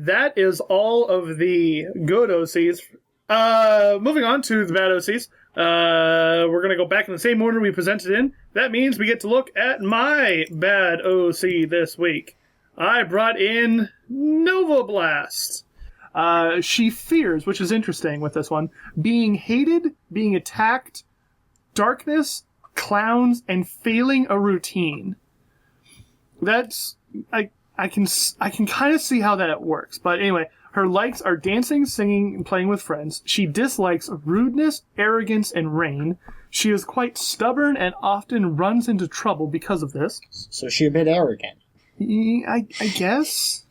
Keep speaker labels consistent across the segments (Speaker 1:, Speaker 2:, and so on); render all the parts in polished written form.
Speaker 1: that is all of the good OCs. Moving on to the bad OCs. We're going to go back in the same order we presented in. That means we get to look at my bad OC this week. I brought in Nova Blast. She fears, which is interesting with this one, being hated, being attacked, darkness, clowns, and failing a routine. That's... I can kind of see how that works. But anyway, her likes are dancing, singing, and playing with friends. She dislikes rudeness, arrogance, and rain. She is quite stubborn and often runs into trouble because of this.
Speaker 2: So she's a bit arrogant.
Speaker 1: I guess?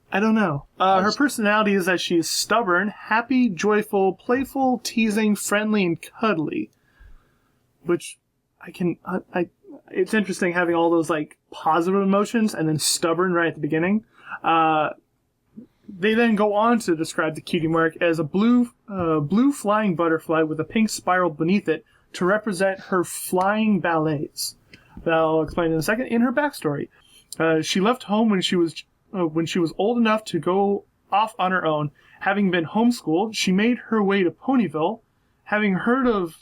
Speaker 1: I don't know. Her personality is that she is stubborn, happy, joyful, playful, teasing, friendly, and cuddly. Which it's interesting having all those like positive emotions and then stubborn right at the beginning. They then go on to describe the cutie mark as a blue flying butterfly with a pink spiral beneath it to represent her flying ballets. That I'll explain in a second. In her backstory, she left home when she was old enough to go off on her own. Having been homeschooled, she made her way to Ponyville, having heard of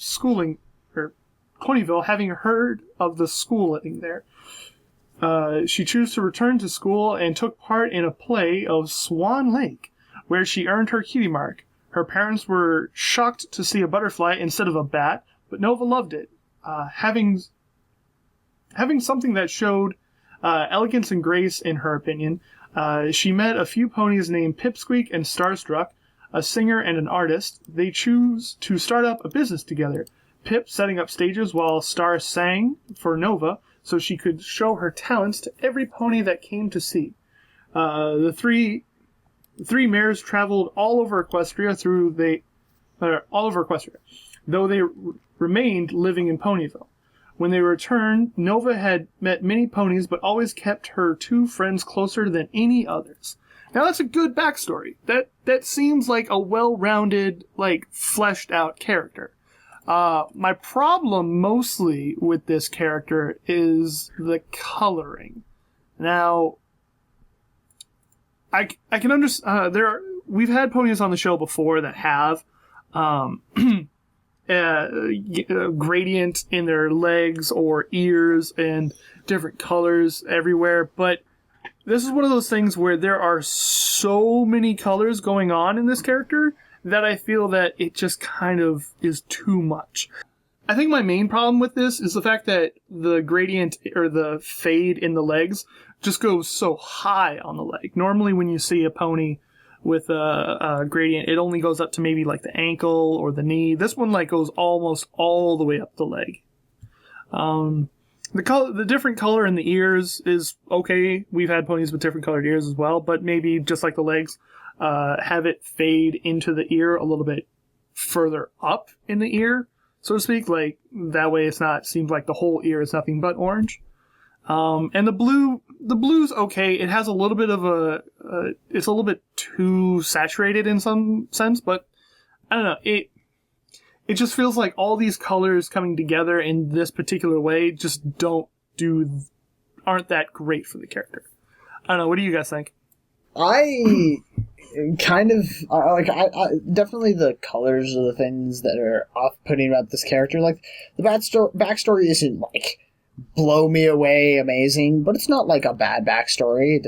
Speaker 1: the schooling there. She chose to return to school and took part in a play of Swan Lake, where she earned her cutie mark. Her parents were shocked to see a butterfly instead of a bat, but Nova loved it. Having something that showed elegance and grace, in her opinion, she met a few ponies named Pipsqueak and Starstruck, a singer and an artist. They choose to start up a business together. Pip setting up stages while Star sang for Nova so she could show her talents to every pony that came to see. The three mares traveled all over Equestria though they remained living in Ponyville. When they returned, Nova had met many ponies but always kept her two friends closer than any others. Now that's a good backstory. That seems like a well-rounded, fleshed out character. My problem mostly with this character is the coloring. Now, I can understand. We've had ponies on the show before that have gradient in their legs or ears and different colors everywhere, but this is one of those things where there are so many colors going on in this character that I feel that it just kind of is too much. I think my main problem with this is the fact that the gradient or the fade in the legs just goes so high on the leg. Normally when you see a pony with a gradient, it only goes up to maybe like the ankle or the knee. This one goes almost all the way up the leg. The different color in the ears is okay. We've had ponies with different colored ears as well, but maybe just like the legs, have it fade into the ear a little bit further up in the ear, so to speak. That way seems like the whole ear is nothing but orange. And the blue's okay. It has a little bit of it's a little bit too saturated in some sense, but I don't know. It just feels like all these colors coming together in this particular way just aren't that great for the character. I don't know. What do you guys think?
Speaker 2: I kind of I definitely the colors are the things that are off-putting about this character. The backstory isn't blow me away amazing, but it's not a bad backstory.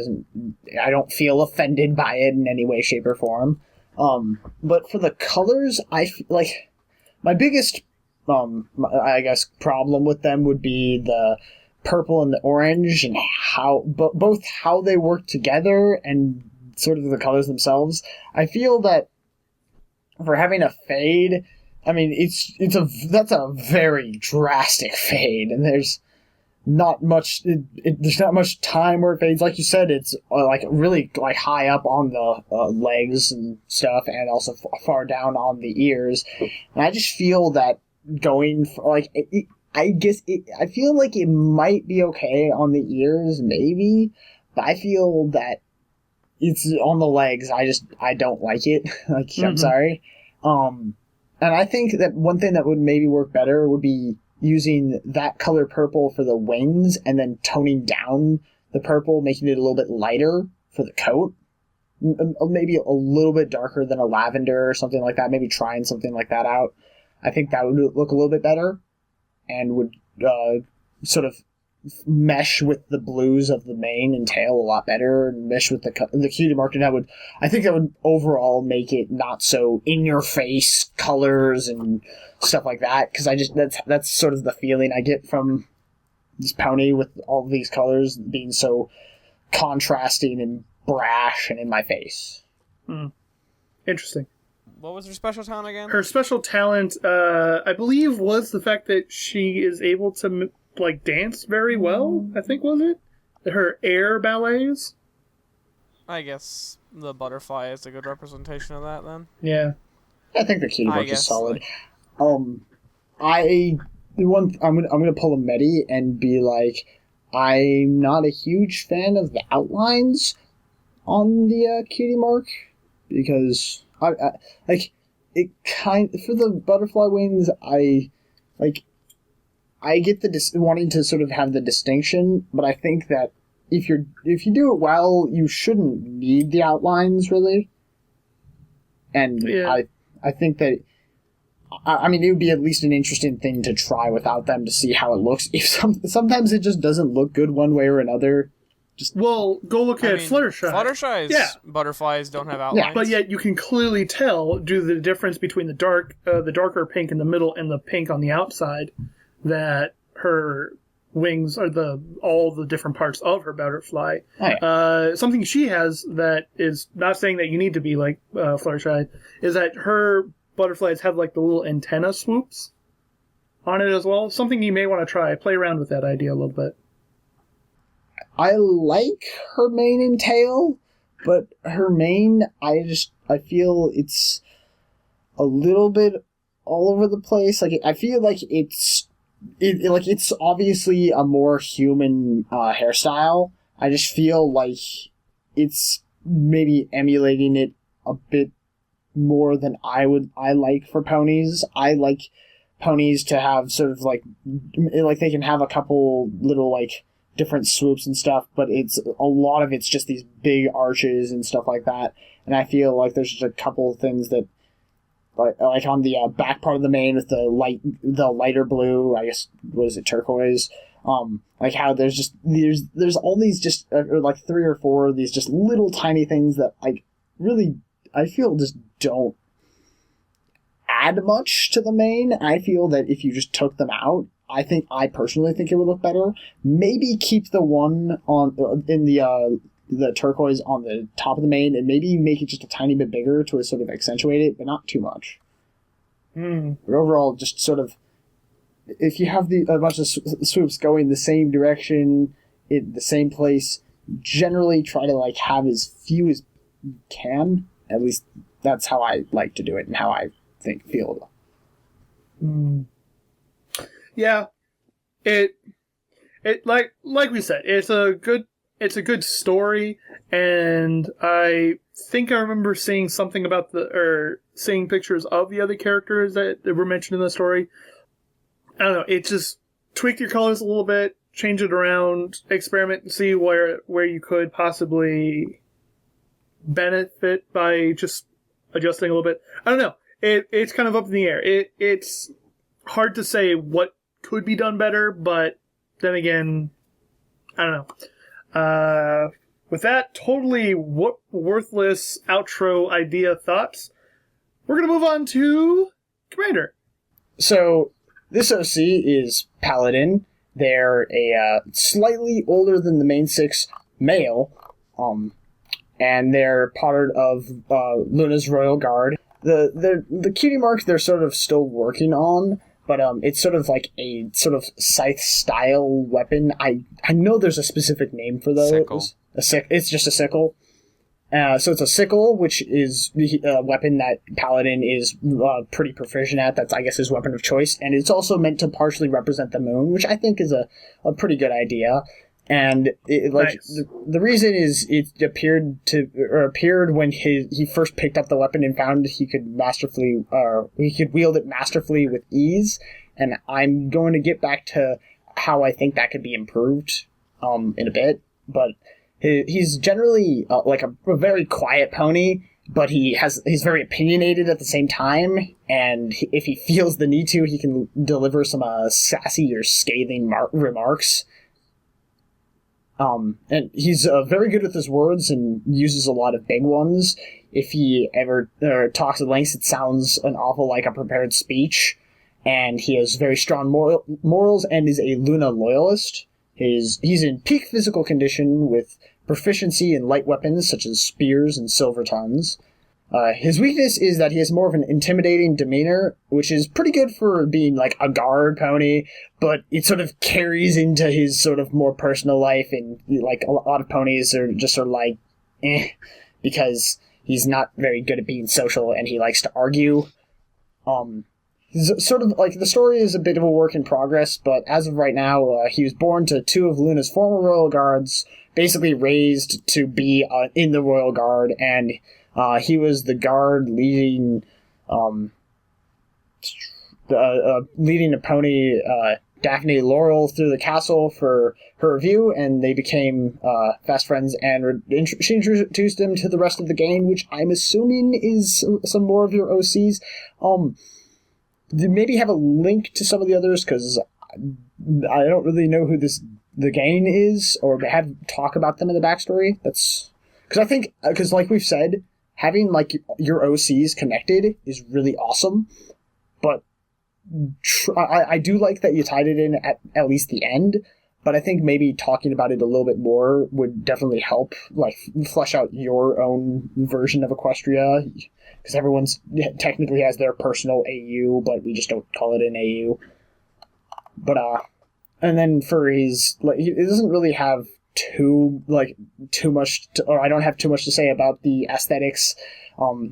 Speaker 2: I don't feel offended by it in any way, shape, or form. But for the colors, my biggest I guess problem with them would be the purple and the orange, and both how they work together and sort of the colors themselves. I feel that for having a fade, I mean, that's a very drastic fade, and there's not much time where it fades. Like you said, it's really high up on the legs and stuff, and also far down on the ears. And I just feel that going for, I feel like it might be okay on the ears, maybe, but I feel that it's on the legs. I don't like it. I'm sorry. And I think that one thing that would maybe work better would be using that color purple for the wings and then toning down the purple, making it a little bit lighter for the coat. maybe a little bit darker than a lavender or something like that. Maybe trying something like that out. I think that would look a little bit better and would sort of mesh with the blues of the mane and tail a lot better, and mesh with the cutie mark, and I think that would overall make it not so in your face colors and stuff like that, because that's sort of the feeling I get from this pony with all these colors being so contrasting and brash and in my face.
Speaker 1: Interesting.
Speaker 3: What was her special talent again?
Speaker 1: Her special talent, I believe, was the fact that she is able to dance very well. I think, was it her air ballets?
Speaker 3: I guess the butterfly is a good representation of that. Then.
Speaker 1: Yeah.
Speaker 2: I think the cutie mark is solid. I'm gonna pull a Medi and be like, I'm not a huge fan of the outlines on the cutie mark, because I it for the butterfly wings, I get the wanting to sort of have the distinction, but I think that if you do it well, you shouldn't need the outlines really. And yeah. I think that I mean, it would be at least an interesting thing to try without them to see how it looks. If sometimes it just doesn't look good one way or another.
Speaker 1: Go look at Fluttershy.
Speaker 3: Fluttershy's butterflies don't have outlines.
Speaker 1: Yeah, but yet you can clearly tell due to the difference between the darker pink in the middle and the pink on the outside, that her wings are all the different parts of her butterfly. Oh, yeah. Something she has that is not saying that you need to be like Fluttershy is that her butterflies have the little antenna swoops on it as well. Something you may want to try. Play around with that idea a little bit.
Speaker 2: I like her mane and tail, but her mane, I feel it's a little bit all over the place. I feel like it's obviously a more human hairstyle. I just feel like it's maybe emulating it a bit more than I like for ponies. I like ponies to have sort of they can have a couple little different swoops and stuff, but a lot of it's just these big arches and stuff like that. And I feel like there's just a couple of things that like on the back part of the mane with the lighter blue, I guess, was it turquoise? How there's all these just or 3 or 4 of these just little tiny things that really I feel just don't add much to the mane. I feel that if you just took them out, I personally think it would look better. Maybe keep the one in the turquoise on the top of the mane, and maybe make it just a tiny bit bigger to sort of accentuate it, but not too much. But overall, just sort of, if you have a bunch of swoops going the same direction, in the same place, generally try to have as few as you can. At least that's how I like to do it and how I feel.
Speaker 1: Yeah, it like we said, it's a good story, and I think I remember seeing something about seeing pictures of the other characters that were mentioned in the story. I don't know, it just tweak your colors a little bit, change it around, experiment and see where you could possibly benefit by just adjusting a little bit. I don't know. It's kind of up in the air. It's hard to say what could be done better, but then again, I don't know. With that totally worthless outro idea thoughts, we're going to move on to Commander.
Speaker 2: So, this OC is Paladin. They're a slightly older than the main 6 male, and they're part of Luna's Royal Guard. The cutie mark they're sort of still working on, but it's sort of like a sort of scythe-style weapon. I know there's a specific name for those.
Speaker 3: Sickle.
Speaker 2: It's just a sickle. So it's a sickle, which is the weapon that Paladin is pretty proficient at. That's, I guess, his weapon of choice. And it's also meant to partially represent the moon, which I think is a pretty good idea. And nice. The reason is it appeared when he first picked up the weapon and found he could wield it masterfully with ease. And I'm going to get back to how I think that could be improved in a bit. But He's generally like a very quiet pony, but he's very opinionated at the same time, and if he feels the need to, he can deliver some sassy or scathing remarks. And he's very good with his words and uses a lot of big ones. If he ever talks at length, it sounds an awful like a prepared speech. And he has very strong morals and is a Luna loyalist. He's in peak physical condition with proficiency in light weapons such as spears and silver tongues. His weakness is that he has more of an intimidating demeanor, which is pretty good for being like a guard pony, but it sort of carries into his sort of more personal life, and like a lot of ponies are just sort of like, because he's not very good at being social and he likes to argue. Sort of like the story is a bit of a work in progress, but as of right now, he was born to two of Luna's former royal guards, basically raised to be in the royal guard, and he was the guard leading leading a pony, Daphne Laurel, through the castle for her review, and they became fast friends, and she introduced him to the rest of the gang, which I'm assuming is some more of your OCs. Maybe have a link to some of the others, because I don't really know who the gang is, or have talk about them in the backstory. That's because I think, because like we've said, having like your OCs connected is really awesome, but I do like that you tied it in at least the end, but I think maybe talking about it a little bit more would definitely help, like, flesh out your own version of Equestria, because everyone's technically has their personal AU, but we just don't call it an AU. But, and then for his, like, he doesn't really have too much or I don't have too much to say about the aesthetics.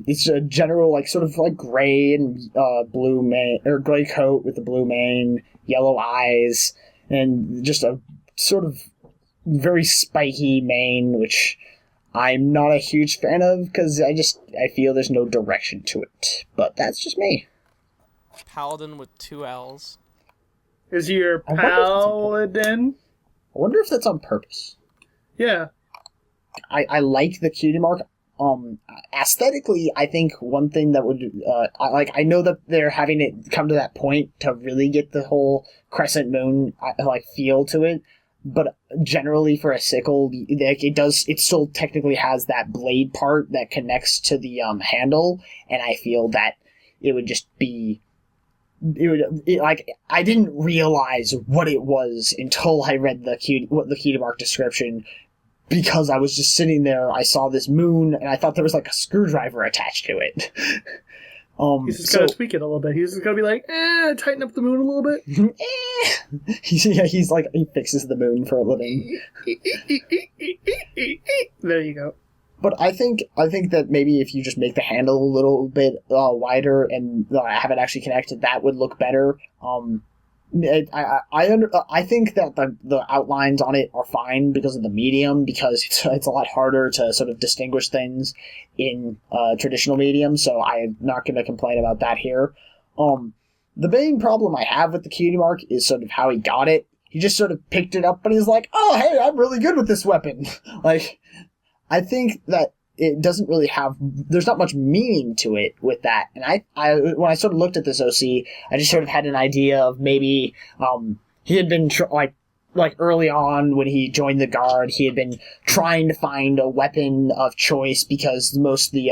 Speaker 2: It's a general, like, sort of like gray and blue mane, or gray coat with the blue mane, yellow eyes, and just a sort of very spiky mane, which I'm not a huge fan of, because I feel there's no direction to it. But that's just me.
Speaker 3: Paladin with 2 L's.
Speaker 1: Is he your paladin?
Speaker 2: I wonder if that's on purpose.
Speaker 1: Yeah.
Speaker 2: I like the cutie mark. Aesthetically, I think one thing that would, I know that they're having it come to that point to really get the whole crescent moon, like, feel to it, but generally for a sickle, it still technically has that blade part that connects to the, handle, and I feel that it would just be, I didn't realize what it was until I read the cutie mark description, because I was just sitting there, I saw this moon, and I thought there was like a screwdriver attached to it.
Speaker 1: He's just gotta tweak it a little bit. He's just gotta be like, tighten up the moon a little bit.
Speaker 2: He's like, he fixes the moon for a living.
Speaker 1: There you go.
Speaker 2: But I think that maybe if you just make the handle a little bit wider and have it actually connected, that would look better. I think that the outlines on it are fine because of the medium, because it's a lot harder to sort of distinguish things in traditional medium, so I'm not going to complain about that here. The main problem I have with the cutie mark is sort of how he got it. He just sort of picked it up and he's like, oh, hey, I'm really good with this weapon. Like, I think that it doesn't really have, there's not much meaning to it with that. And I when I sort of looked at this OC, I just sort of had an idea of maybe, he had been, like early on when he joined the guard, he had been trying to find a weapon of choice, because most of the,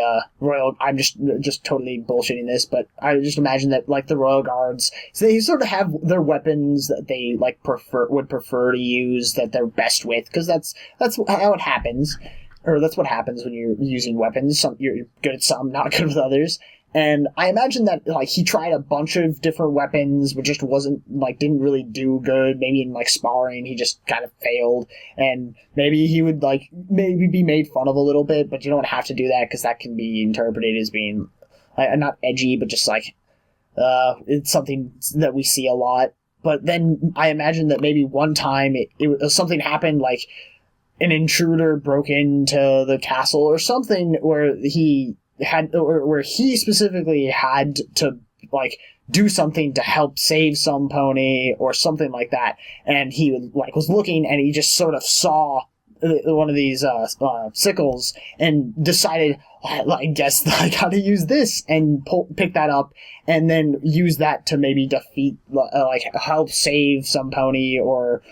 Speaker 2: I'm just totally bullshitting this, but I just imagine that, like, the royal guards, so they sort of have their weapons that they, like, would prefer to use, that they're best with, because that's how it happens. Or that's what happens when you're using weapons. You're good at some, not good with others. And I imagine that, like, he tried a bunch of different weapons, but just didn't really do good. Maybe in, like, sparring, he just kind of failed. And maybe he would, like, maybe be made fun of a little bit, but you don't have to do that, because that can be interpreted as being, not edgy, but just, like, it's something that we see a lot. But then I imagine that maybe one time something happened, like, an intruder broke into the castle or something, where he specifically had to, like, do something to help save some pony or something like that, and he, like, was looking, and he just sort of saw one of these sickles and decided, I guess I gotta use this, and pick that up and then use that to maybe defeat, help save some pony or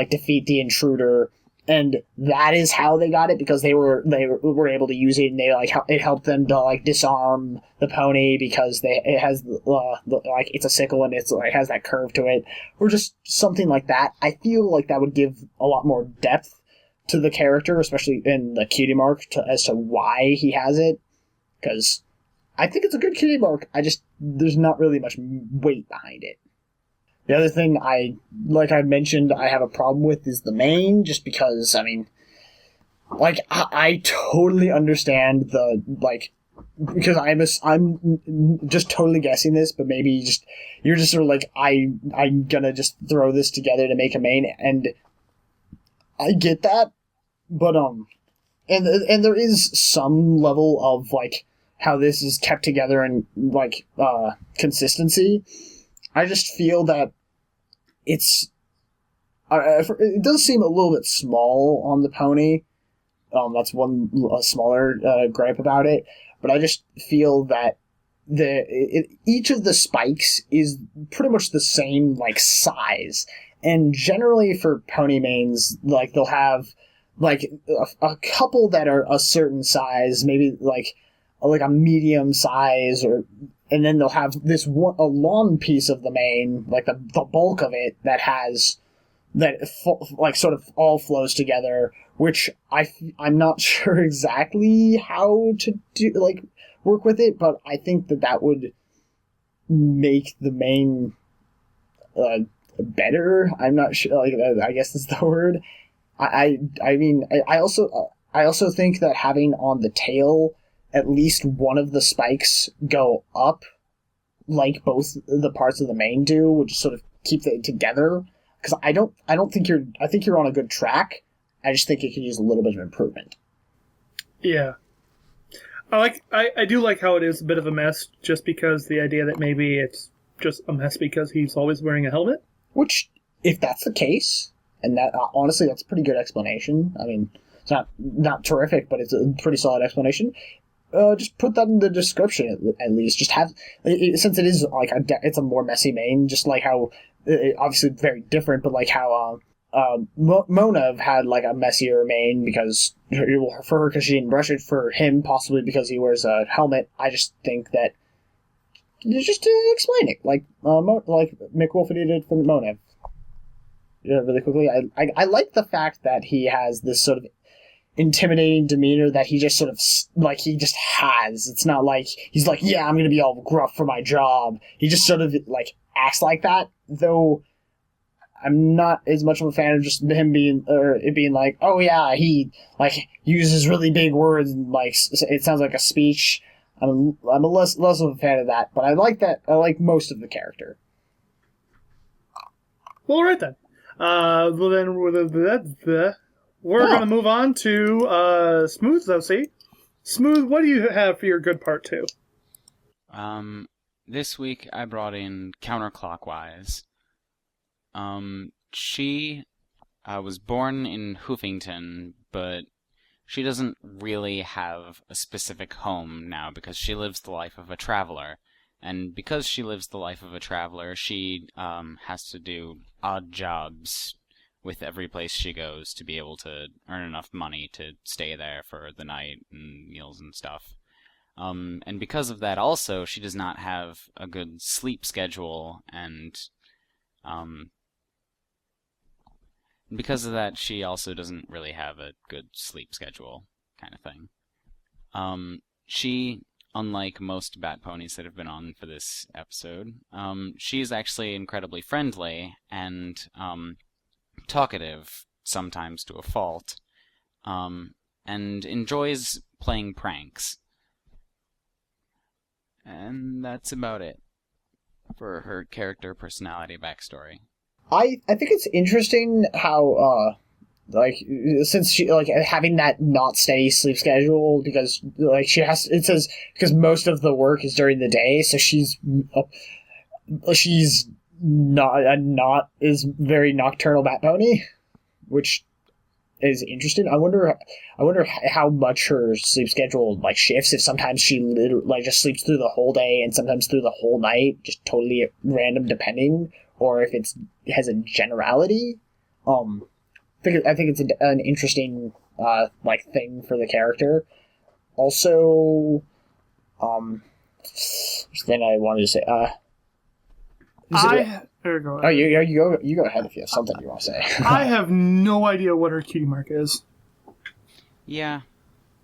Speaker 2: defeat the intruder. And that is how they got it, because they were able to use it, and it helped them to disarm the pony, because it has it's a sickle and it has that curve to it, or just something like that. I feel like that would give a lot more depth to the character, especially in the cutie mark, as to why he has it. Because I think it's a good cutie mark. There's not really much weight behind it. The other thing I mentioned, I have a problem with is the mane, just because, I totally understand because I'm just totally guessing this, but maybe you're just sort of I'm gonna just throw this together to make a mane, and I get that, but, and there is some level of, how this is kept together and, consistency. I just feel that it does seem a little bit small on the pony. That's one smaller gripe about it. But I just feel that each of the spikes is pretty much the same size. And generally for pony manes, they'll have a couple that are a certain size, maybe a medium size, and then they'll have a long piece of the mane, the bulk of it, that has sort of all flows together, which I'm not sure exactly how to do work with it, but I think that would make the mane better. I'm not sure. I guess that's the word. I also think that having on the tail at least one of the spikes go up, like both the parts of the mane do, would just sort of keep it together. Because I think you're on a good track. I just think it could use a little bit of improvement.
Speaker 1: Yeah. I do like how it is a bit of a mess, just because the idea that maybe it's just a mess because he's always wearing a helmet.
Speaker 2: Which, if that's the case, and that honestly, that's a pretty good explanation. It's not terrific, but it's a pretty solid explanation. Just put that in the description at least. Just have, since it is it's a more messy mane, just how obviously very different, but how Mona had a messier mane because for her, because she didn't brush it. For him, possibly because he wears a helmet. I just think that just to explain it, like Mick Wolfe did for Mona. Really quickly, I like the fact that he has this sort of intimidating demeanor that he just sort of he just has. It's not he's yeah, I'm gonna be all gruff for my job. He just sort of acts like that, though I'm not as much of a fan of just him being, or it being oh yeah, he uses really big words and it sounds like a speech. I'm a less of a fan of that, but I like that. I like most of the character.
Speaker 1: Well, all right then. Well then we're going to move on to Smooth's OC. Smooth, what do you have for your good part 2?
Speaker 4: This week I brought in Counterclockwise. She was born in Hoofington, but she doesn't really have a specific home now because she lives the life of a traveler. And because she lives the life of a traveler, she has to do odd jobs with every place she goes to be able to earn enough money to stay there for the night and meals and stuff. And because of that also, she does not have a good sleep schedule, and because of that, she also doesn't really have a good sleep schedule kind of thing. She, unlike most bat ponies that have been on for this episode, she's actually incredibly friendly and talkative, sometimes to a fault, and enjoys playing pranks. And that's about it for her character, personality, backstory.
Speaker 2: I think it's interesting how since she having that not steady sleep schedule, because she has, it says, because most of the work is during the day, so she's not is very nocturnal bat pony, which is interesting. I wonder how much her sleep schedule like shifts. If sometimes she literally like just sleeps through the whole day and sometimes through the whole night, just totally at random depending, or if it has a generality. I think it's an interesting like thing for the character. Also, then I wanted to say
Speaker 1: There we go.
Speaker 2: Oh, you go ahead if you have something you want to say.
Speaker 1: I have no idea what her cutie mark is.
Speaker 4: Yeah.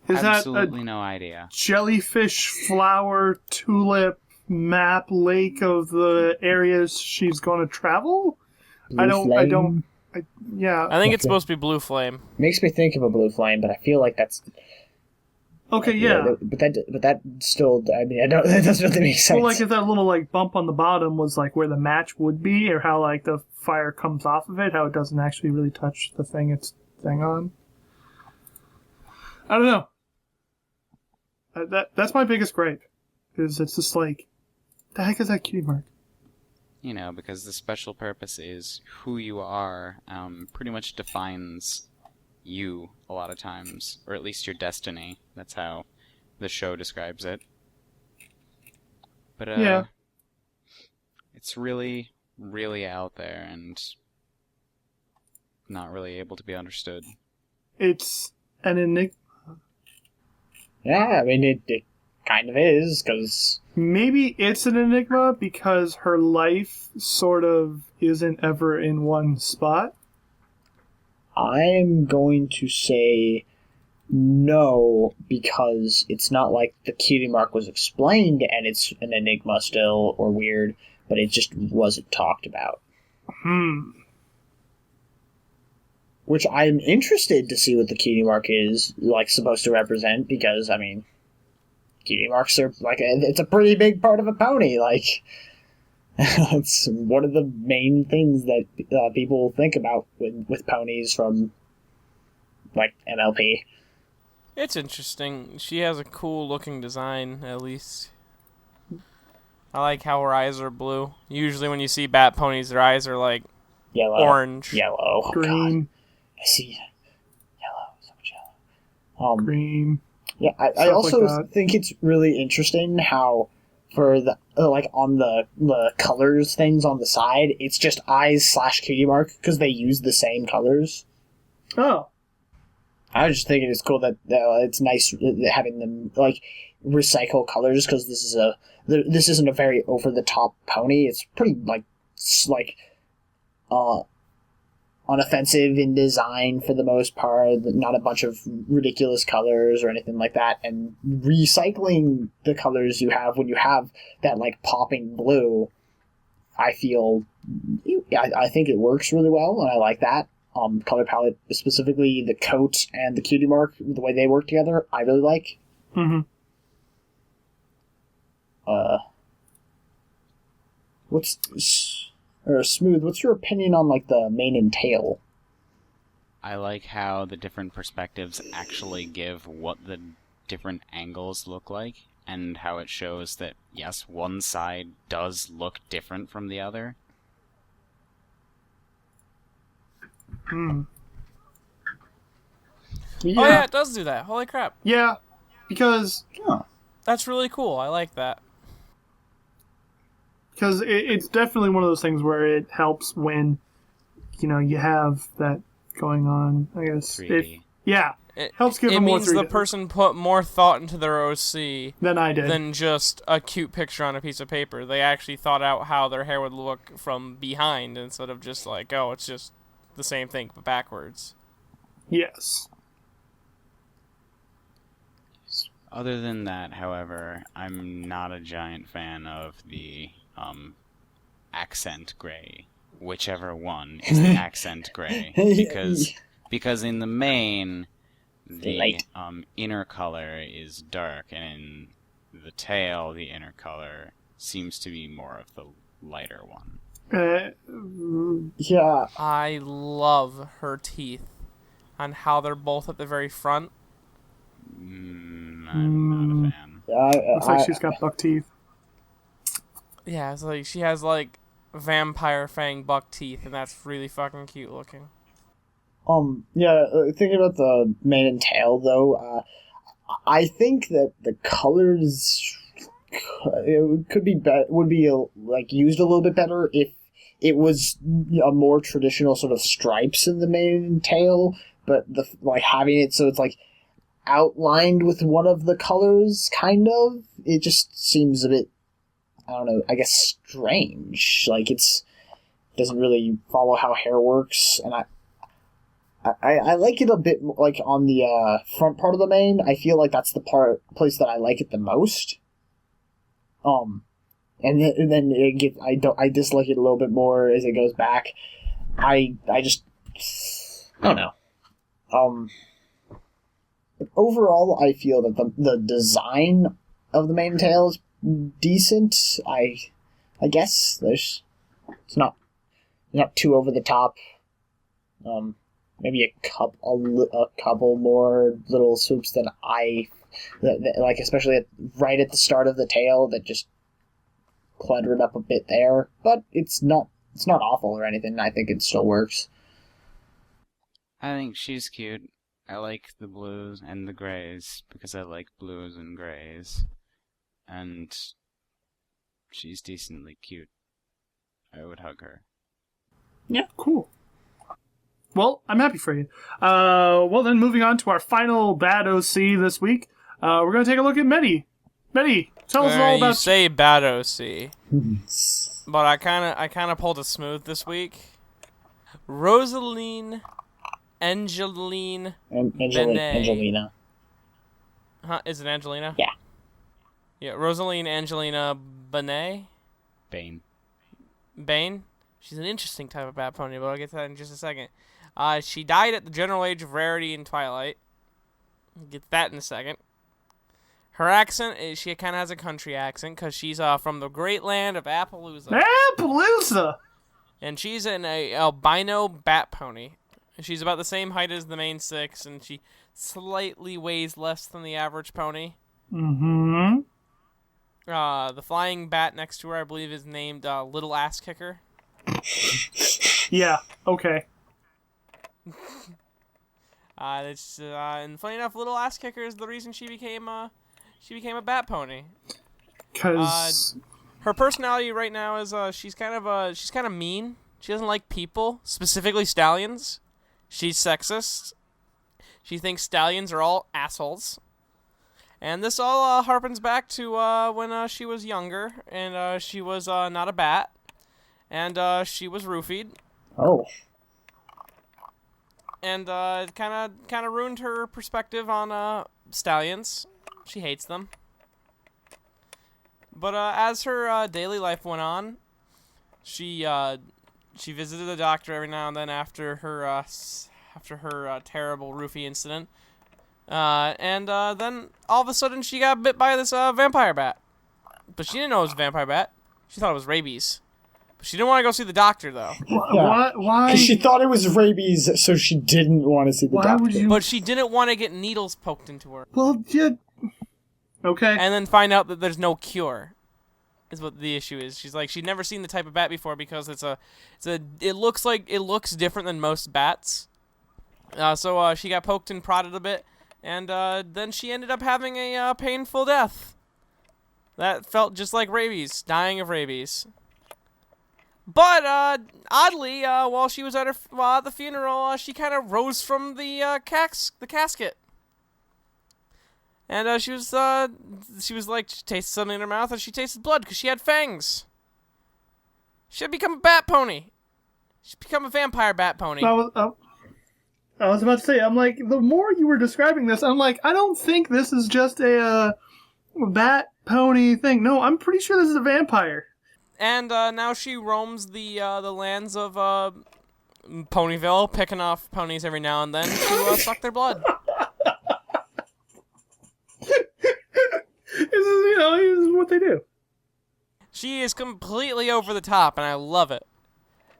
Speaker 1: Is
Speaker 4: Absolutely
Speaker 1: that
Speaker 4: no idea.
Speaker 1: jellyfish, flower, tulip map lake of the areas she's going to travel?
Speaker 2: Blue flame?
Speaker 1: Yeah.
Speaker 3: I think it's supposed to be blue flame.
Speaker 2: Makes me think of a blue flame, but I feel like that's
Speaker 1: Okay, yeah.
Speaker 2: but that still, I mean, I don't. That doesn't really make sense.
Speaker 1: Well, like if that little like bump on the bottom was like where the match would be, or how like the fire comes off of it, how it doesn't actually really touch the thing it's on. I don't know. That's my biggest gripe, is it's just like, the heck is that cutie mark?
Speaker 4: You know, because the special purpose is who you are, pretty much defines you a lot of times, or at least your destiny. That's how the show describes it. But
Speaker 1: yeah,
Speaker 4: it's really, really out there and not really able to be understood.
Speaker 1: it's an enigma.
Speaker 2: Yeah, I mean, it kind of is, because
Speaker 1: Maybe it's an enigma because her life sort of isn't ever in one spot.
Speaker 2: I'm going to say no, because it's not like the cutie mark was explained and it's an enigma still, or weird, but it just wasn't talked about. Which I'm interested to see what the cutie mark is, like, supposed to represent, because, I mean, cutie marks are, like, it's a pretty big part of a pony, like, it's one of the main things that people think about with ponies from, like, MLP.
Speaker 3: It's interesting. She has a cool looking design, at least. I like how her eyes are blue. Usually when you see bat ponies, their eyes are like
Speaker 2: Yellow.
Speaker 3: orange.
Speaker 2: Yellow.
Speaker 1: Green.
Speaker 2: God. I see yellow. So much yellow.
Speaker 1: Green.
Speaker 2: Yeah, I also think it's really interesting how for the like on the colors things on the side, it's just eyes / cutie mark because they use the same colors.
Speaker 1: Oh.
Speaker 2: I was just thinking it's cool that it's nice having them like recycle colors, because this isn't a very over the top pony. It's pretty like unoffensive in design for the most part, not a bunch of ridiculous colors or anything like that, and recycling the colors you have when you have that like popping blue, I think it works really well, and I like that. Color palette, specifically the coat and the cutie mark, the way they work together, I really like.
Speaker 1: Mm-hmm.
Speaker 2: Smooth, what's your opinion on like the mane and tail?
Speaker 4: I like how the different perspectives actually give what the different angles look like, and how it shows that, yes, one side does look different from the other.
Speaker 1: Yeah.
Speaker 3: Oh yeah, it does do that. Holy crap.
Speaker 1: Yeah, because
Speaker 3: That's really cool. I like that.
Speaker 1: Because it's definitely one of those things where it helps when, you have that going on, I guess.
Speaker 4: 3D.
Speaker 3: It
Speaker 1: helps give them more
Speaker 3: means the
Speaker 1: 3D.
Speaker 3: person put more thought into their OC
Speaker 1: Than I did.
Speaker 3: than just a cute picture on a piece of paper. They actually thought out how their hair would look from behind instead of just like, oh, it's just the same thing but backwards.
Speaker 1: Yes.
Speaker 4: Other than that, however, I'm not a giant fan of the accent gray, whichever one is the accent gray, because in the main, the inner color is dark, and in the tail, the inner color seems to be more of the lighter one.
Speaker 2: Yeah.
Speaker 3: I love her teeth and how they're both at the very front.
Speaker 4: I'm not a fan.
Speaker 1: Looks like she's got buck teeth.
Speaker 3: Yeah, it's like she has like vampire fang buck teeth, and that's really fucking cute looking.
Speaker 2: Thinking about the mane and tail though, I think that the colors could be would be like used a little bit better if it was a more traditional sort of stripes in the mane and tail, but having it so it's like outlined with one of the colors, kind of, it just seems a bit, I don't know, I guess strange. Like it doesn't really follow how hair works, and I like it a bit like on the front part of the mane. I feel like that's the place that I like it the most. And then I dislike it a little bit more as it goes back. I don't know. Overall, I feel that the design of the mane and tail is decent. I guess it's not too over the top. Maybe a couple more little swoops than like especially right at the start of the tail that just cluttered up a bit there, but it's not awful or anything. I think it still works.
Speaker 4: I think she's cute. I like the blues and the grays because I like blues and grays, and she's decently cute. I would hug her.
Speaker 1: Yeah, cool. Well, I'm happy for you. Well, then moving on to our final bad OC this week, we're going to take a look at Medi. Medi, tell us all about...
Speaker 3: You say bad OC, but I kind of pulled a smooth this week. Rosaline Angeline Benet.
Speaker 2: Angelina.
Speaker 3: Huh? Is it Angelina?
Speaker 2: Yeah.
Speaker 3: Yeah, Rosaline Angelina Benet. Bane? She's an interesting type of bat pony, but I'll get to that in just a second. She died at the general age of rarity in Twilight. We'll get to that in a second. Her accent is, she kind of has a country accent because she's from the great land of Appaloosa.
Speaker 1: Appaloosa!
Speaker 3: And she's an albino bat pony. She's about the same height as the main six, and she slightly weighs less than the average pony.
Speaker 1: Mm-hmm.
Speaker 3: The flying bat next to her, I believe, is named Little Ass Kicker.
Speaker 1: Yeah, okay.
Speaker 3: And funny enough, Little Ass Kicker is the reason she became a bat pony.
Speaker 1: Because
Speaker 3: her personality right now is she's kind of mean. She doesn't like people, specifically stallions. She's sexist. She thinks stallions are all assholes. And this all harpens back to when she was younger, and she was not a bat, and she was roofied.
Speaker 2: Oh.
Speaker 3: And it kind of ruined her perspective on stallions. She hates them. But as her daily life went on, she visited the doctor every now and then after her terrible roofie incident. And then all of a sudden she got bit by this vampire bat. But she didn't know it was a vampire bat. She thought it was rabies. But she didn't want to go see the doctor, though.
Speaker 2: Yeah.
Speaker 1: Why?
Speaker 2: She thought it was rabies, so she didn't want to see the doctor.
Speaker 1: Would you?
Speaker 3: But she didn't want to get needles poked into her.
Speaker 1: Well, yeah. Okay.
Speaker 3: And then find out that there's no cure. Is what the issue is. She's like, she'd never seen the type of bat before because it looks different than most bats. So she got poked and prodded a bit, and then she ended up having a painful death. That felt just like rabies, dying of rabies. But oddly, while she was at the funeral, she kind of rose from the casket. And she was like, she tasted something in her mouth, and she tasted blood because she had fangs. She had become a bat pony. She'd become a vampire bat pony.
Speaker 1: I was about to say, I'm like, the more you were describing this, I'm like, I don't think this is just a bat pony thing. No, I'm pretty sure this is a vampire.
Speaker 3: And now she roams the lands of Ponyville, picking off ponies every now and then to suck their blood.
Speaker 1: This is what they do.
Speaker 3: She is completely over the top, and I love it.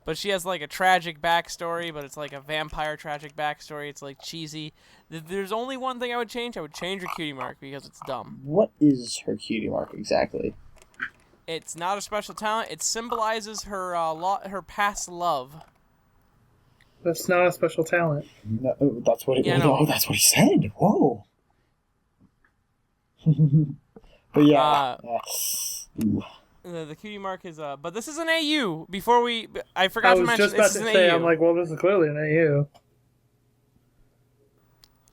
Speaker 3: But she has like a tragic backstory, but it's like a vampire tragic backstory. It's like cheesy. There's only one thing I would change. I would change her cutie mark because it's dumb.
Speaker 2: What is her cutie mark exactly?
Speaker 3: It's not a special talent. It symbolizes her her past love.
Speaker 1: That's not a special talent.
Speaker 2: No, that's what.
Speaker 3: Yeah, no.
Speaker 2: That's what he said. Whoa. But yeah. Ooh.
Speaker 3: The cutie mark is but this is an AU. Before I
Speaker 1: I
Speaker 3: forgot to
Speaker 1: was
Speaker 3: mention
Speaker 1: just about
Speaker 3: this
Speaker 1: to
Speaker 3: is an
Speaker 1: say,
Speaker 3: AU.
Speaker 1: I'm like, well, this is clearly an AU.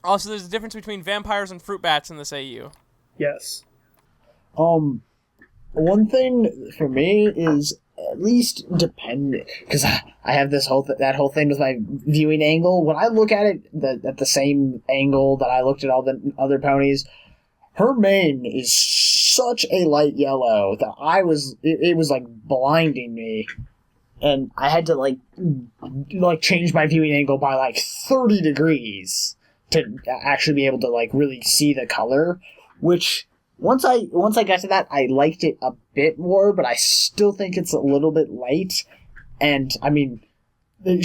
Speaker 3: Also, there's a difference between vampires and fruit bats in this AU.
Speaker 1: Yes.
Speaker 2: One thing for me is at least depending, because I have this that whole thing with my viewing angle. When I look at it at the same angle that I looked at all the other ponies, her mane is such a light yellow that it was like blinding me, and I had to like change my viewing angle by like 30 degrees to actually be able to like really see the color, which once I got to that, I liked it a bit more, but I still think it's a little bit light. And I mean, so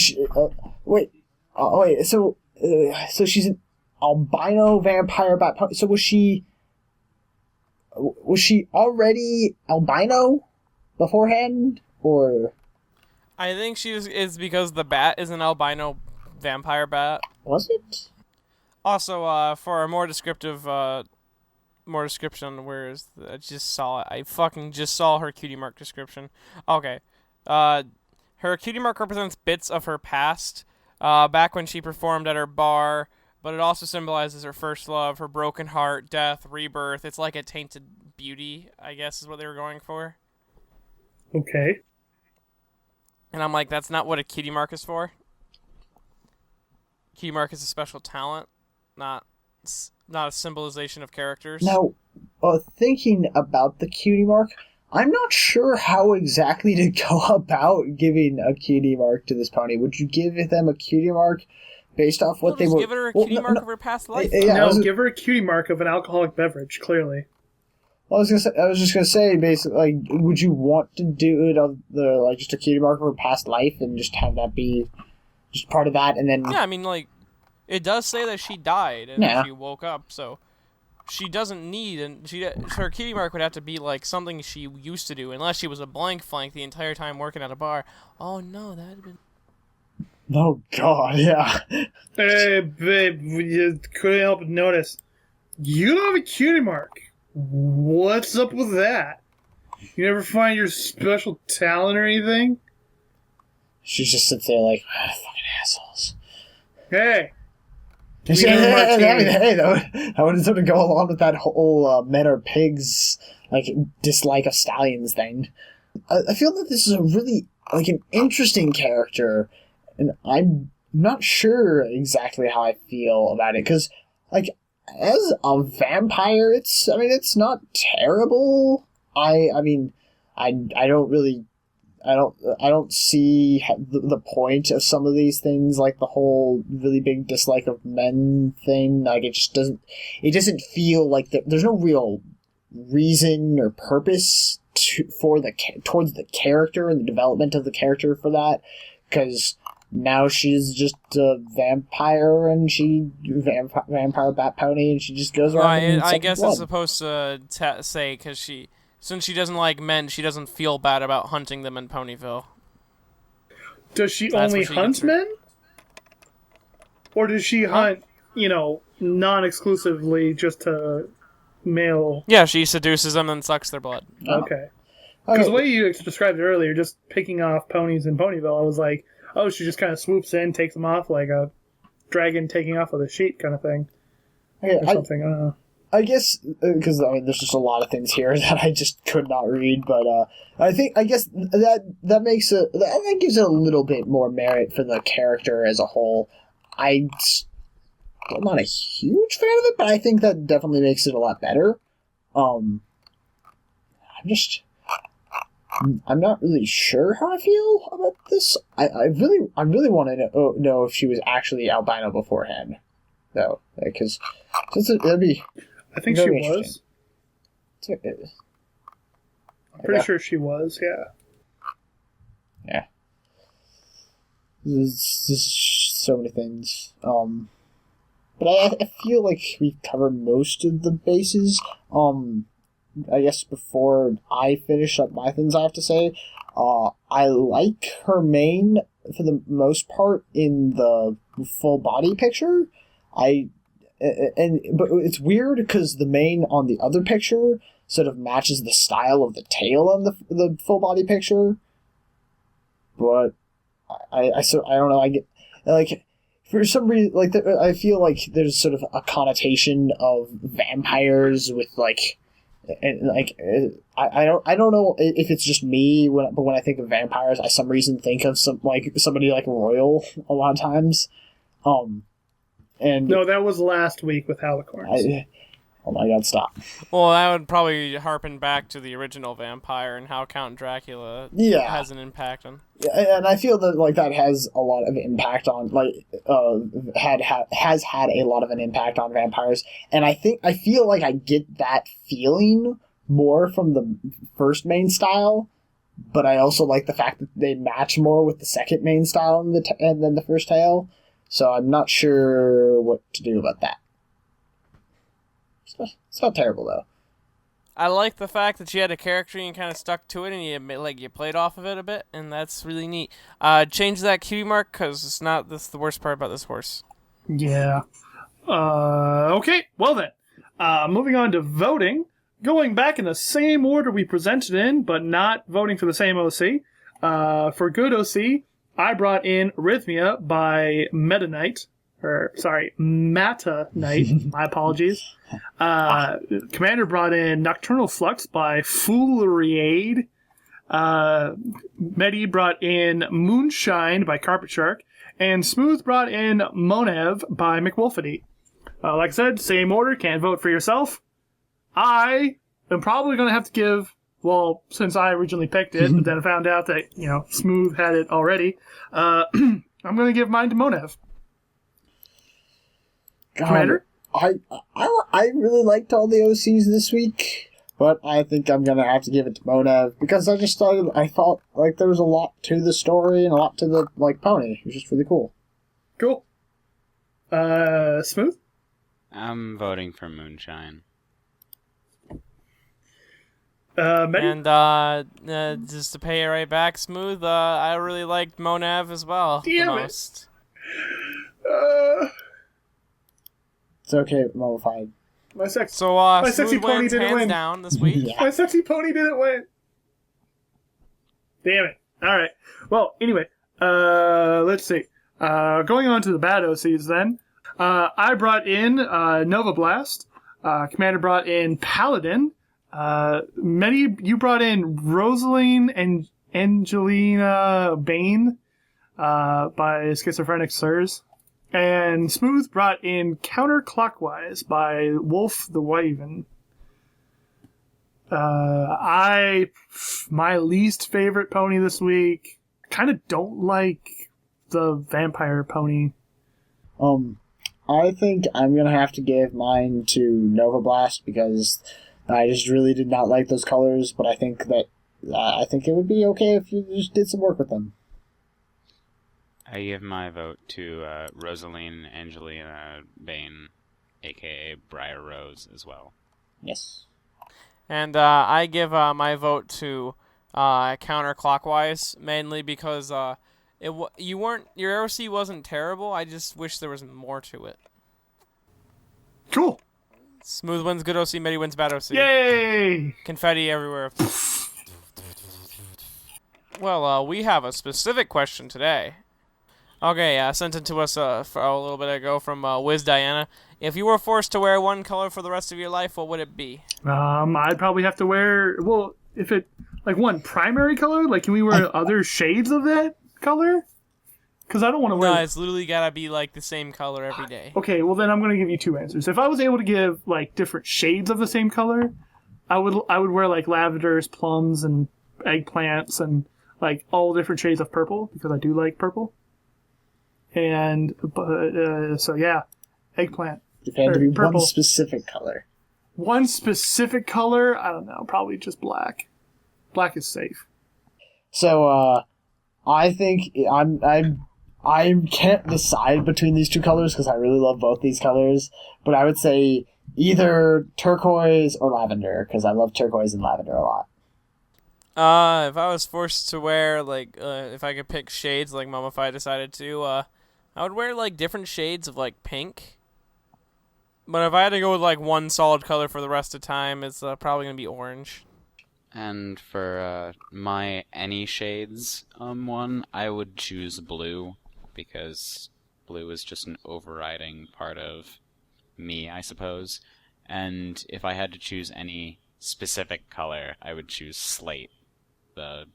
Speaker 2: she's an albino vampire bat pony. So was she already albino beforehand, or
Speaker 3: I think she is because the bat is an albino vampire bat.
Speaker 2: was it?
Speaker 3: Also, for a more description, where is I just saw it. I fucking just saw her cutie mark description. Okay. Her cutie mark represents bits of her past, back when she performed at her bar, but it also symbolizes her first love, her broken heart, death, rebirth. It's like a tainted beauty, I guess is what they were going for.
Speaker 1: Okay.
Speaker 3: And I'm like, that's not what a cutie mark is for. Cutie mark is a special talent, not a symbolization of characters.
Speaker 2: Now, thinking about the cutie mark, I'm not sure how exactly to go about giving a cutie mark to this pony. Would you give them a cutie mark based off what they
Speaker 3: just
Speaker 2: were?
Speaker 3: give her a cutie mark of her past life.
Speaker 1: Give her a cutie mark of an alcoholic beverage. Clearly.
Speaker 2: I was just gonna say, basically, like, would you want to do it of just a cutie mark of her past life and just have that be just part of that, and then
Speaker 3: Yeah, I mean, like, it does say that she died and she woke up, so she doesn't need, and her cutie mark would have to be like something she used to do, unless she was a blank flank the entire time working at a bar. Oh no, that'd been.
Speaker 2: Oh God, yeah.
Speaker 1: Hey, babe, you couldn't help but notice. You don't have a cutie mark. What's up with that? You never find your special talent or anything?
Speaker 2: She just sits there like, fucking assholes.
Speaker 1: Hey.
Speaker 2: That would sort of go along with that whole men are pigs, like, dislike of stallions thing. I feel that this is a really, like, an interesting character, and I'm not sure exactly how I feel about it, because, like, as a vampire, it's not terrible. I don't see the point of some of these things, like the whole really big dislike of men thing. Like, it doesn't feel like there's no real reason or purpose towards the character and the development of the character for that, because now she's just a vampire and vampire bat pony, and she just goes around.
Speaker 3: I guess it's supposed to say because since she doesn't like men, she doesn't feel bad about hunting them in Ponyville.
Speaker 1: Does she only hunt men? Or does she hunt, non-exclusively just to male?
Speaker 3: Yeah, she seduces them and sucks their blood.
Speaker 1: Okay. Because the way you described it earlier, just picking off ponies in Ponyville, I was like, oh, she just kind of swoops in, takes them off like a dragon taking off with a sheet kind of thing. Or something, I don't know.
Speaker 2: I guess, because, there's just a lot of things here that I just could not read, but I guess that makes it, that gives it a little bit more merit for the character as a whole. I'm not a huge fan of it, but I think that definitely makes it a lot better. I'm not really sure how I feel about this. I really want to know if she was actually albino beforehand, though, because that'd be.
Speaker 1: I think she was. I'm pretty sure she was. Yeah.
Speaker 2: Yeah. There's so many things. But I feel like we've covered most of the bases. I guess before I finish up my things, I have to say, I like her mane for the most part in the full body picture. But it's weird because the mane on the other picture sort of matches the style of the tail on the full body picture. But I don't know. I get like for some reason like I feel like there's sort of a connotation of vampires with like. And like I don't know if it's just me but when I think of vampires I some reason think of somebody like royal a lot of times, and
Speaker 1: No, that was last week with Halicorns.
Speaker 2: oh my god, stop.
Speaker 3: Well, that would probably harken back to the original vampire and how Count Dracula has an impact on.
Speaker 2: And I feel that like that has a lot of impact on has had a lot of an impact on vampires, and I feel like I get that feeling more from the first main style, but I also like the fact that they match more with the second main style and then the first tale. So I'm not sure what to do about that. It's not terrible though.
Speaker 3: I like the fact that you had a character and you kind of stuck to it and you played off of it a bit, and that's really neat. Change that cutie mark because it's not the worst part about this horse.
Speaker 1: Yeah. Okay, well then. Moving on to voting. Going back in the same order we presented in, but not voting for the same OC. For good OC, I brought in Arrhythmia by Meta Knight. Mata Knight. My apologies. Commander brought in Nocturnal Flux by Fooleriade. Medi brought in Moonshine by Carpet Shark. And Smooth brought in Monev by McWolfity. Like I said, same order, can't vote for yourself. I am probably going to have to give, well, since I originally picked it, but then I found out that, Smooth had it already, I'm going to give mine to Monev. Commander?
Speaker 2: I really liked all the OCs this week, but I think I'm going to have to give it to Monev because I thought like there was a lot to the story and a lot to the pony. It was just really cool.
Speaker 1: Cool. Smooth?
Speaker 4: I'm voting for Moonshine.
Speaker 1: Medi?
Speaker 3: And just to pay it right back, Smooth, I really liked Monev as well.
Speaker 1: Damn
Speaker 3: the
Speaker 1: it.
Speaker 3: most.
Speaker 2: It's okay, modified.
Speaker 1: My sexy
Speaker 3: Smooth
Speaker 1: pony
Speaker 3: wins
Speaker 1: didn't
Speaker 3: hands
Speaker 1: win.
Speaker 3: down this week.
Speaker 2: Yeah.
Speaker 1: My sexy pony didn't win. Damn it. Alright. Well, anyway, let's see. Going on to the bad OCs then. I brought in Nova Blast. Commander brought in Paladin. Medi, you brought in Rosaline and Angelina Bane by Schizophrenic Sirs. And Smooth brought in Counterclockwise by Wolf the Wyvern. My least favorite pony this week. Kind of don't like the vampire pony.
Speaker 2: I think I'm gonna have to give mine to Nova Blast because I just really did not like those colors. But I think that it would be okay if you just did some work with them.
Speaker 4: I give my vote to Rosaline Angelina Bane, a.k.a. Briar Rose, as well.
Speaker 2: Yes.
Speaker 3: And I give my vote to Counterclockwise, mainly because your OC wasn't terrible. I just wish there was more to it.
Speaker 1: Cool.
Speaker 3: Smooth wins good OC, Medi wins bad OC.
Speaker 1: Yay!
Speaker 3: Confetti everywhere. Well, we have a specific question today. Okay, sent it to us for a little bit ago from Wiz Diana. If you were forced to wear one color for the rest of your life, what would it be?
Speaker 1: I'd probably have to wear, well, if it, one primary color? Can we wear other shades of that color? Because I don't want to wear...
Speaker 3: No, it's literally gotta be, the same color every day.
Speaker 1: Okay, well then I'm going to give you two answers. If I was able to give, different shades of the same color, I would wear, lavenders, plums, and eggplants, and, all different shades of purple, because I do like purple. And, so yeah, eggplant.
Speaker 2: If it had to be
Speaker 1: purple.
Speaker 2: one specific color.
Speaker 1: One specific color? I don't know, probably just black. Black is safe.
Speaker 2: So, I think I can't decide between these two colors because I really love both these colors, but I would say either turquoise or lavender because I love turquoise and lavender a lot.
Speaker 3: If I was forced to wear, like, if I could pick shades, like Mummify decided to, I would wear, like, different shades of, like, pink. But if I had to go with, like, one solid color for the rest of the time, it's probably going to be orange.
Speaker 4: And for my any shades one, I would choose blue, because blue is just an overriding part of me, I suppose. And if I had to choose any specific color, I would choose slate, the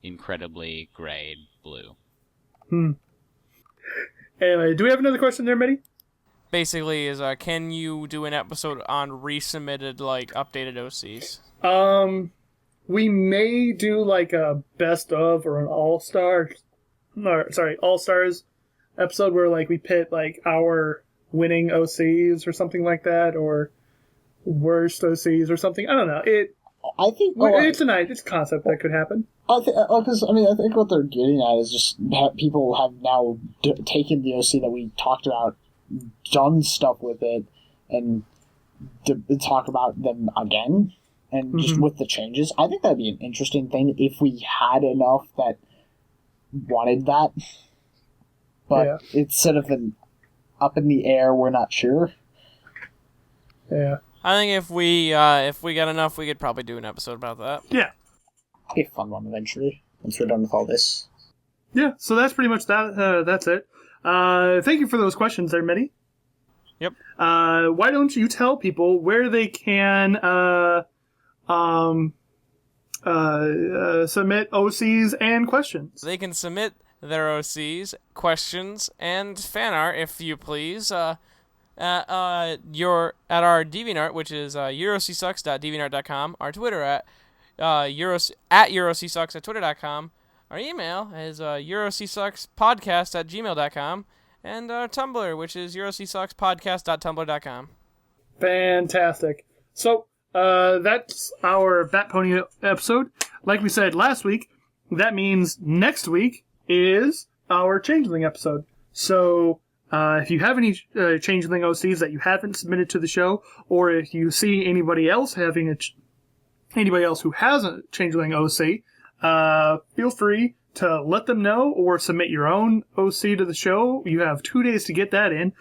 Speaker 4: incredibly gray blue.
Speaker 1: Anyway, do we have another question there, Mitty?
Speaker 3: Basically, is can you do an episode on resubmitted, like, updated OCs?
Speaker 1: We may do like a best of or an all-stars episode where like we pit like our winning OCs or something like that, or worst OCs or something. I don't know.
Speaker 2: I think
Speaker 1: It's a concept that could happen.
Speaker 2: I think what they're getting at is just people have now taken the OC that we talked about, done stuff with it, and talk about them again, and just with the changes. I think that'd be an interesting thing if we had enough that wanted that. But it's sort of an up in the air. We're not sure.
Speaker 1: Yeah.
Speaker 3: I think if we got enough, we could probably do an episode about that.
Speaker 1: Yeah.
Speaker 2: Be a fun one eventually once we're done with all this.
Speaker 1: Yeah. So that's pretty much that. That's it. Thank you for those questions there, Mitty.
Speaker 3: Yep.
Speaker 1: Why don't you tell people where they can submit OCs and questions?
Speaker 3: They can submit their OCs, questions, and fan art, if you please, at our DeviantArt, which is eurocsucks.deviantart.com, our Twitter at eurocsucks at twitter.com, our email is eurocsuckspodcast@gmail.com, and our Tumblr, which is eurocsuckspodcast.tumblr.com.
Speaker 1: Fantastic. So, that's our Bat Pony episode. Like we said last week, that means next week is our Changeling episode. So, if you have any Changeling OCs that you haven't submitted to the show, or if you see anybody else having anybody else who has a Changeling OC, feel free to let them know or submit your own OC to the show. You have 2 days to get that in.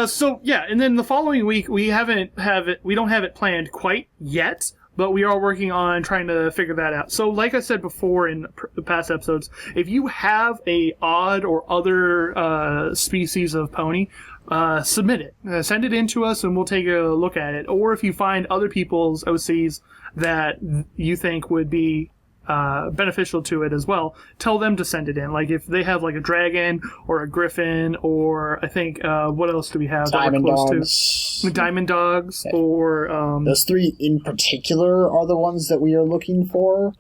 Speaker 1: So yeah, and then the following week we don't have it planned quite yet, but we are working on trying to figure that out. So like I said before in the past episodes, if you have a odd or other species of pony, submit it. Send it in to us and we'll take a look at it. Or if you find other people's OCs that you think would be beneficial to it as well, tell them to send it in. Like if they have like a dragon or a griffin, or I think what else do we have
Speaker 2: Diamond
Speaker 1: that we're close
Speaker 2: dogs.
Speaker 1: to? Diamond dogs,
Speaker 2: Yeah.
Speaker 1: or
Speaker 2: Those three in particular are the ones that we are looking for.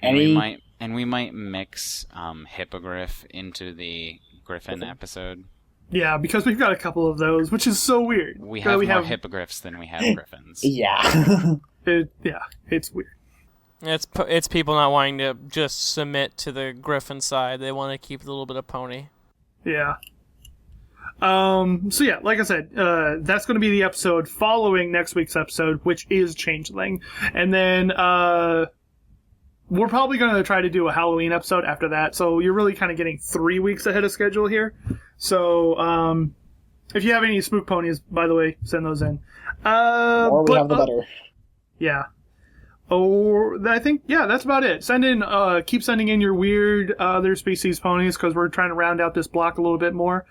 Speaker 4: We might mix Hippogriff into the Griffin episode.
Speaker 1: yeah, because we've got a couple of those, which is so weird.
Speaker 4: We have more Hippogriffs than we have Griffins.
Speaker 2: Yeah.
Speaker 1: It's weird.
Speaker 3: It's people not wanting to just submit to the Griffin side. They want to keep a little bit of pony.
Speaker 1: Yeah. So yeah, like I said, that's going to be the episode following next week's episode, which is Changeling. And then, we're probably going to try to do a Halloween episode after that. So you're really kind of getting 3 weeks ahead of schedule here. So, if you have any spook ponies, by the way, send those in.
Speaker 2: The more we have, the better.
Speaker 1: Yeah. Or I think, yeah, that's about it. Keep sending in your weird other species ponies, because we're trying to round out this block a little bit more.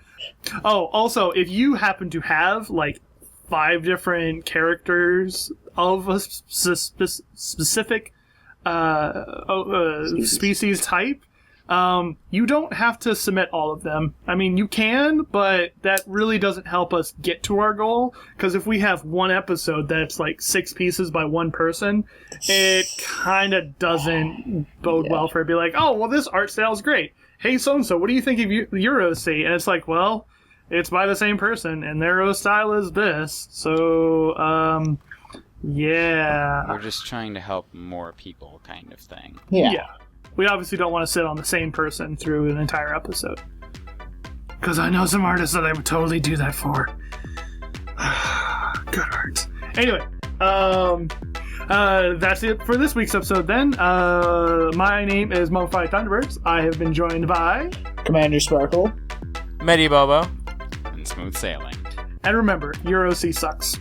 Speaker 1: Oh, also, if you happen to have like 5 different characters of a specific species type, you don't have to submit all of them. I mean, you can, but that really doesn't help us get to our goal, because if we have one episode that's like 6 pieces by one person, it kind of doesn't bode well for it. Be like, oh, well, this art style is great. Hey, so-and-so, what do you think of your OC? And it's like, well, it's by the same person, and their OC style is this. So, yeah.
Speaker 4: We're just trying to help more people, kind of thing.
Speaker 2: Yeah.
Speaker 1: We obviously don't want to sit on the same person through an entire episode, because I know some artists that I would totally do that for. Good art. Anyway, That's it for this week's episode then. My name is Mummified Thunderbirds. I have been joined by
Speaker 2: Commander Sparkle.
Speaker 3: Medibobo.
Speaker 4: And smooth sailing.
Speaker 1: And remember, your OC sucks.